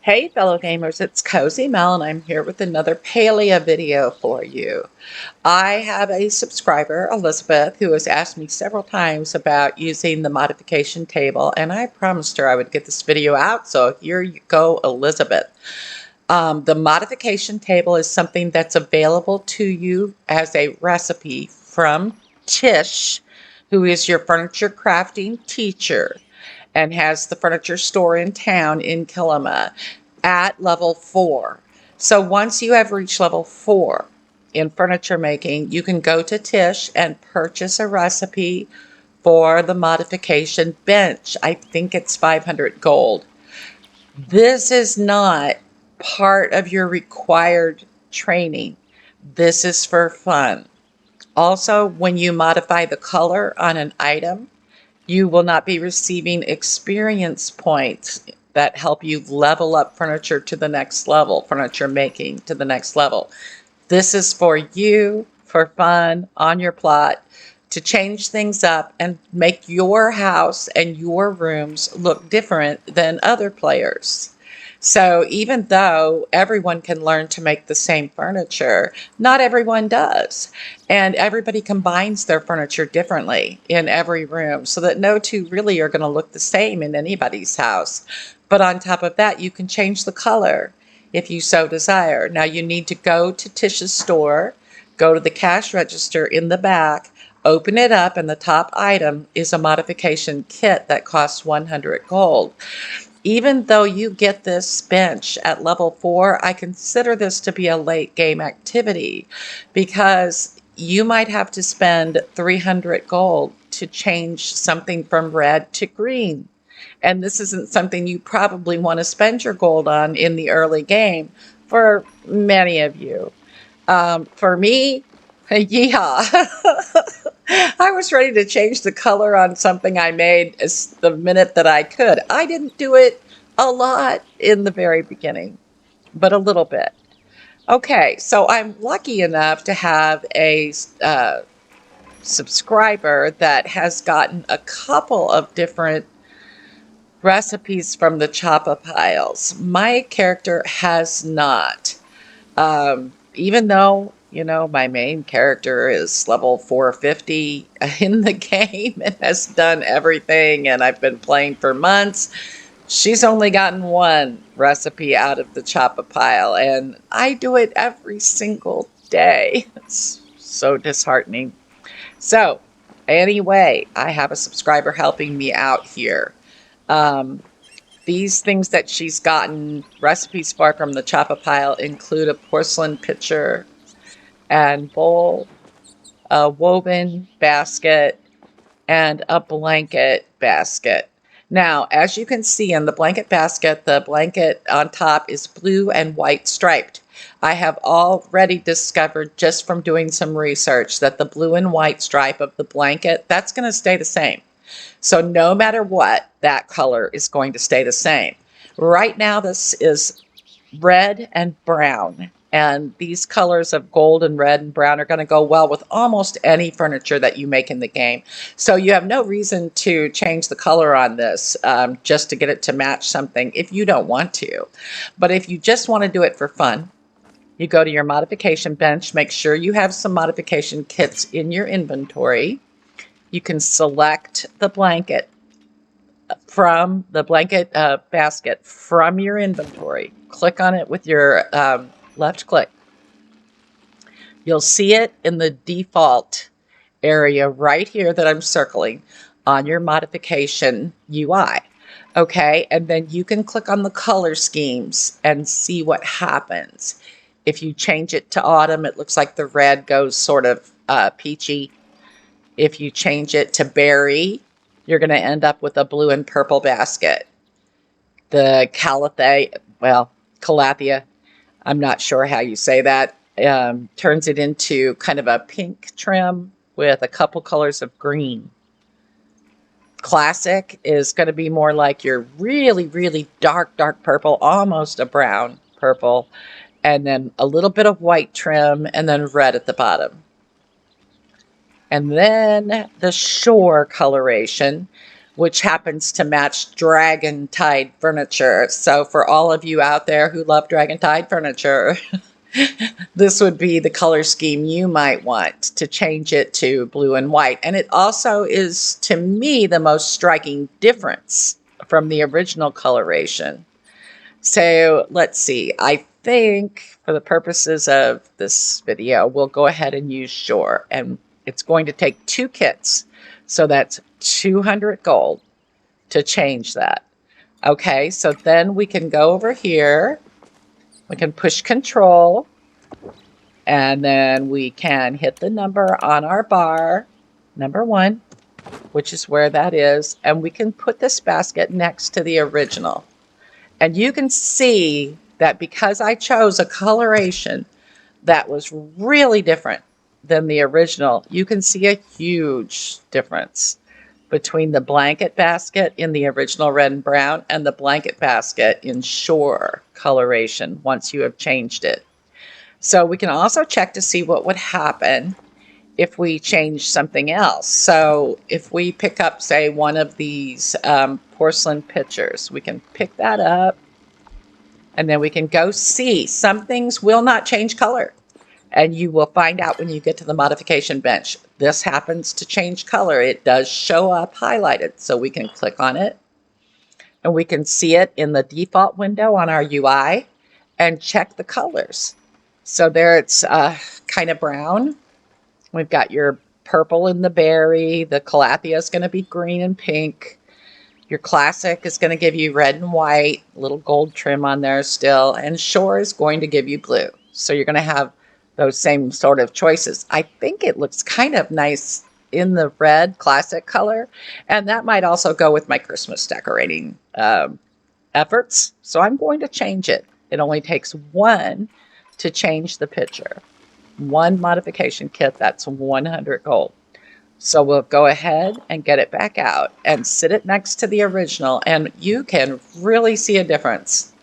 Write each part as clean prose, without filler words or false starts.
Hey fellow gamers, it's Cozy Mel and I'm here with another PALIA video for you. I have a subscriber, Elizabeth, who has asked me several times about using the modification table, and I promised her I would get this video out, so here you go, Elizabeth. The modification table is something that's available to you as a recipe from Tish, who is your furniture crafting teacher and has the furniture store in town in Kilima at level 4. So once you have reached level 4 in furniture making, you can go to Tish and purchase a recipe for the modification bench. I think it's 500 gold. This is not part of your required training. This is for fun. Also, when you modify the color on an item, you will not be receiving experience points that help you level up furniture to the next level, furniture making to the next level. This is for you, for fun, on your plot, to change things up and make your house and your rooms look different than other players. So even though everyone can learn to make the same furniture, not everyone does. And everybody combines their furniture differently in every room so that no two really are going to look the same in anybody's house. But on top of that, you can change the color if you so desire. Now you need to go to Tish's store, go to the cash register in the back, open it up, and the top item is a modification kit that costs 100 gold. Even though you get this bench at level 4, I consider this to be a late game activity because you might have to spend 300 gold to change something from red to green. And this isn't something you probably want to spend your gold on in the early game for many of you. For me, yeehaw. I was ready to change the color on something I made as the minute that I could. I didn't do it a lot in the very beginning, but a little bit. Okay, so I'm lucky enough to have a subscriber that has gotten a couple of different recipes from the Choppa piles. My character has not. Even though, my main character is level 450 in the game and has done everything, and I've been playing for months, she's only gotten one recipe out of the Choppa pile, and I do it every single day. It's so disheartening. So, anyway, I have a subscriber helping me out here. Um, these things that she's gotten recipes for from the Choppa pile include a porcelain pitcher and bowl, a woven basket, and a blanket basket. Now, as you can see in the blanket basket, the blanket on top is blue and white striped. I have already discovered just from doing some research that the blue and white stripe of the blanket, that's going to stay the same. So no matter what, that color is going to stay the same. Right now, this is red and brown. And these colors of gold and red and brown are going to go well with almost any furniture that you make in the game. So you have no reason to change the color on this just to get it to match something if you don't want to. But if you just want to do it for fun, you go to your modification bench, make sure you have some modification kits in your inventory. You can select the blanket from the blanket basket from your inventory. Click on it with your left click. You'll see it in the default area right here that I'm circling on your modification UI. Okay, and then you can click on the color schemes and see what happens. If you change it to autumn, it looks like the red goes sort of peachy. If you change it to berry, you're going to end up with a blue and purple basket. The Calathea, I'm not sure how you say that, turns it into kind of a pink trim with a couple colors of green. Classic is going to be more like your really, really dark purple, almost a brown purple, and then a little bit of white trim, and then red at the bottom. And then the shore coloration, which happens to match Dragon Tide furniture. So for all of you out there who love Dragon Tide furniture, this would be the color scheme you might want to change it to blue and white. And it also is, to me, the most striking difference from the original coloration. So let's see. I think for the purposes of this video, we'll go ahead and use Shore. And it's going to take 2 kits. So that's 200 gold to change that. Okay, so then we can go over here. We can push Control. And then we can hit the number on our bar, number 1, which is where that is. And we can put this basket next to the original. And you can see that because I chose a coloration that was really different than the original, you can see a huge difference between the blanket basket in the original red and brown and the blanket basket in Shore coloration once you have changed it. So we can also check to see what would happen if we change something else. So if we pick up, say, one of these porcelain pitchers, we can pick that up and then we can go see. Some things will not change color, and you will find out when you get to the modification bench. This happens to change color. It does show up highlighted, so we can click on it and we can see it in the default window on our UI and check the colors. So there it's kind of brown. We've got your purple in the berry. The Calathea is going to be green and pink. Your classic is going to give you red and white, little gold trim on there still. And Shore is going to give you blue. So you're going to have those same sort of choices. I think it looks kind of nice in the red classic color. And that might also go with my Christmas decorating efforts. So I'm going to change it. It only takes 1 to change the picture. 1 modification kit, that's 100 gold. So we'll go ahead and get it back out and sit it next to the original, and you can really see a difference.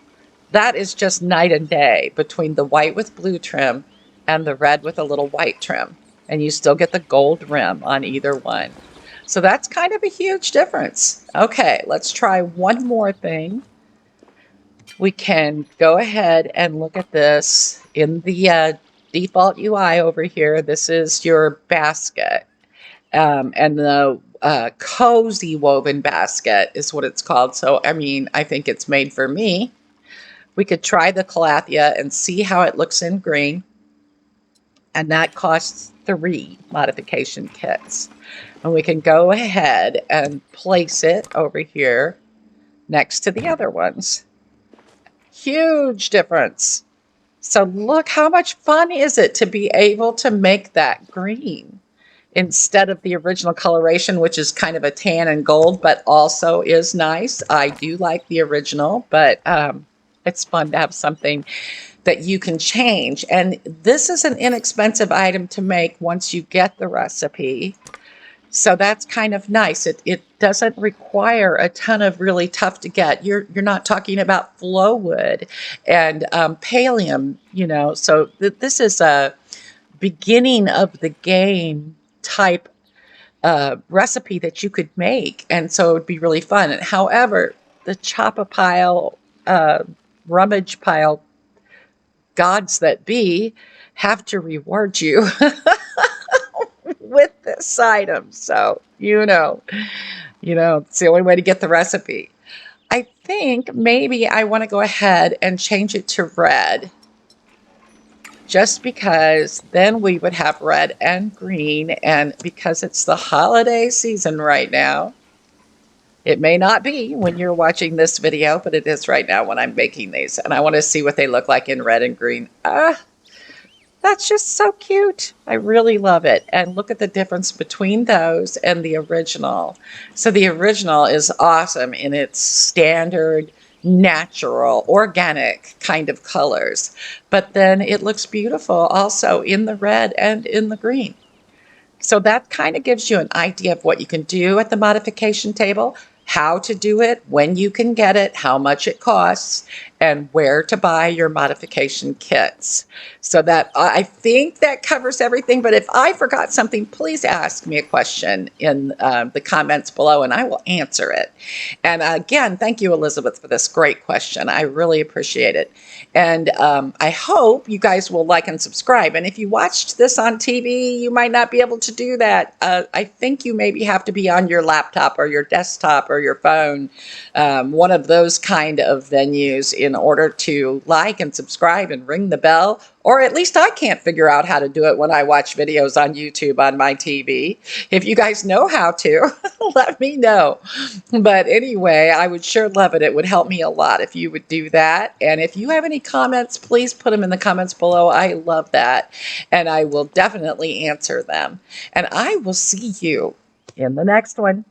That is just night and day between the white with blue trim and the red with a little white trim. And you still get the gold rim on either one. So that's kind of a huge difference. Okay, let's try one more thing. We can go ahead and look at this in the default UI over here. This is your basket. And the cozy woven basket is what it's called. So, I mean, I think it's made for me. We could try the Calathea and see how it looks in green. And that costs 3 modification kits. And we can go ahead and place it over here next to the other ones. Huge difference. So look how much fun is it to be able to make that green instead of the original coloration, which is kind of a tan and gold, but also is nice. I do like the original, but it's fun to have something that you can change. And this is an inexpensive item to make once you get the recipe. So that's kind of nice. It doesn't require a ton of really tough to get. You're not talking about flow wood and pallium, you know. So this is a beginning of the game type recipe that you could make, and so it would be really fun. However, the chop-a-pile, rummage pile gods that be have to reward you with this item. So, you know, it's the only way to get the recipe. I think maybe I want to go ahead and change it to red, just because then we would have red and green, and because it's the holiday season right now. It may not be when you're watching this video, but it is right now when I'm making these, and I want to see what they look like in red and green. That's just so cute. I really love it. And look at the difference between those and the original. So the original is awesome in its standard, natural, organic kind of colors. But then it looks beautiful also in the red and in the green. So that kind of gives you an idea of what you can do at the modification table. how to do it, when you can get it, how much it costs, and where to buy your modification kits. So that I think that covers everything. But if I forgot something, please ask me a question in the comments below and I will answer it. And again, thank you, Elizabeth, for this great question. I really appreciate it. And I hope you guys will like and subscribe. And if you watched this on TV, you might not be able to do that. I think you maybe have to be on your laptop or your desktop or your phone, one of those kind of venues, in order to like and subscribe and ring the bell. Or at least I can't figure out how to do it when I watch videos on YouTube on my TV. If you guys know how to, let me know. But anyway, I would sure love it. It would help me a lot if you would do that. And if you have any comments, please put them in the comments below. I love that. And I will definitely answer them. And I will see you in the next one.